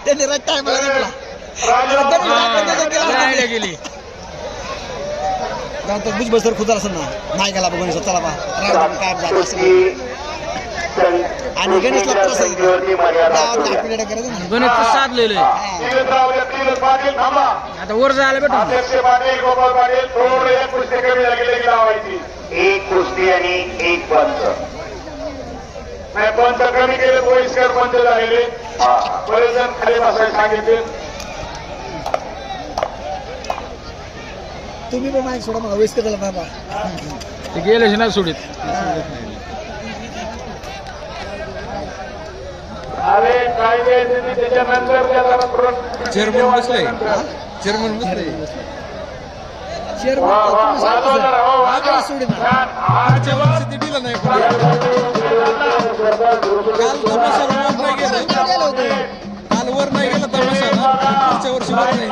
त्यांनी राईट टाइमला घेतला गेली तर बुज बसर खुद असेल ना नाही गेला बघून चला बा काय जात असेल आणि गणेशला त्रास आहे गणेश साधलेलं आता वर जायला भेटून एक कुस्ती आणि एक पंच नाही पंच कमी केले बहिष्कार पंच झालेले बरेच जण खाली बसायला सांगितले तुम्ही पण माहीत सोडा मला वेस्ट करायला बाबा ते गेले ना सोडीत अरे काय वेळ त्याच्यानंतर चेअरमन बसले चेअरमन बसले काल वर नाही गेला तमाशाला पुढच्या वर्षी वर नाही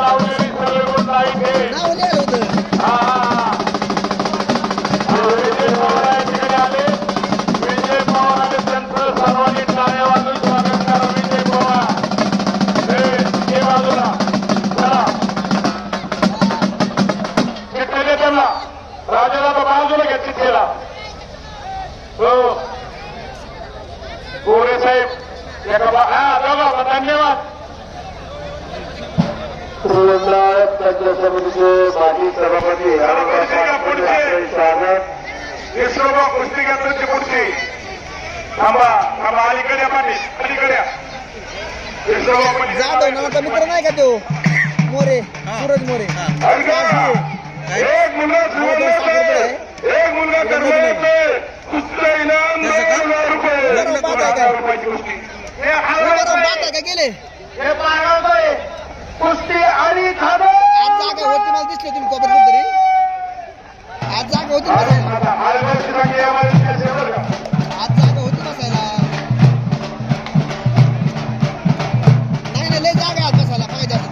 राजाला बाजूला घेतली केला हो गोरे साहेब धन्यवाद पंचायत समितीचे माजी सभापती विश्वभा कुस्ती केंद्राची कुस्ती थांबा थांबा अलीकडे पाटील अलीकडे जाधव नावाचा मित्र नाही का तो मोरे सूरज मोरे एक मुलगा एक मुलगा कुस्ती इनाम 2,000 रुपये गेले हे पागवतोय कुस्ती आणि खाणं आज जागा होती मला दिसली तुम्ही कोपऱ्यात तरी आज जागा होती आज जागा होती बसायला नाही लय जागा आज बसायला पाहिजे असं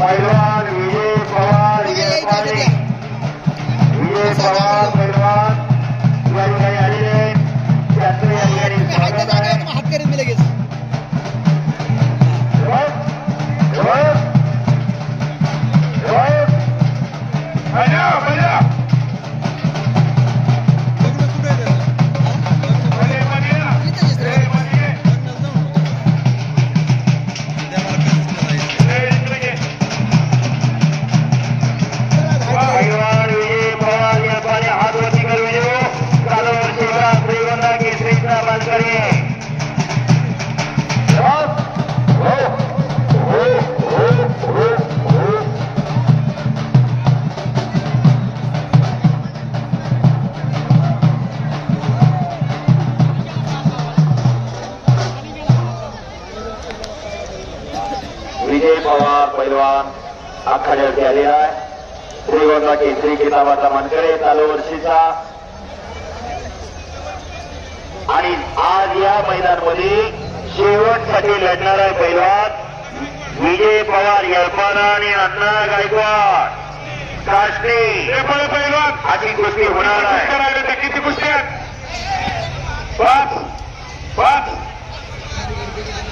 पैलवान विजय पवार विजय पवार पैलवान या ठिकाणी आलेले त्यांचं या ठिकाणी हात करीन मी लगेच विजय पवार पैलवान आखाड्यावरती आलेला आहे श्रीगोंदा केसरी किताबाचा मानकरी चालू वर्षीचा आणि आज या मैदानामध्ये शेवटसाठी लढणार आहे पैलवान विजय पवार यल्पाना आणि अण्णा गायकवाड काष्टी पैलवान अशी कुस्ती होणार आहे किती कुस्ती आहेत 5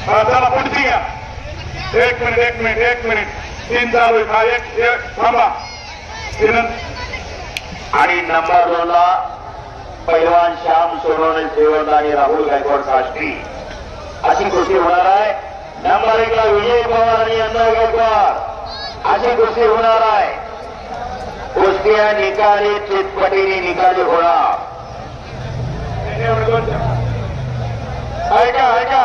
चला पुढची घ्या एक मिनिट 3 चालू एक थांबा आणि नंबर 2 ला पैलवान श्याम सोनवणे शेवंत आणि राहुल गायकवाड काष्टी अशी कुस्ती होणार आहे नंबर 1 ला विजय पवार आणि अण्णा गायकवाड अशी कुस्ती होणार आहे कुस्त्या निकाली चितपटीने निकाली होणार ऐका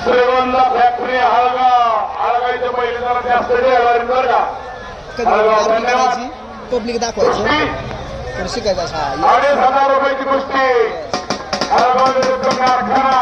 श्रीगोंदा फॅक्टरी हळगाईचं पहिले जरा जास्त बरं का धन्यवाद पब्लिक दाखवायचं तर शिकायचं असा 2,500 रुपयाची कुस्ती हळगाव कारखाना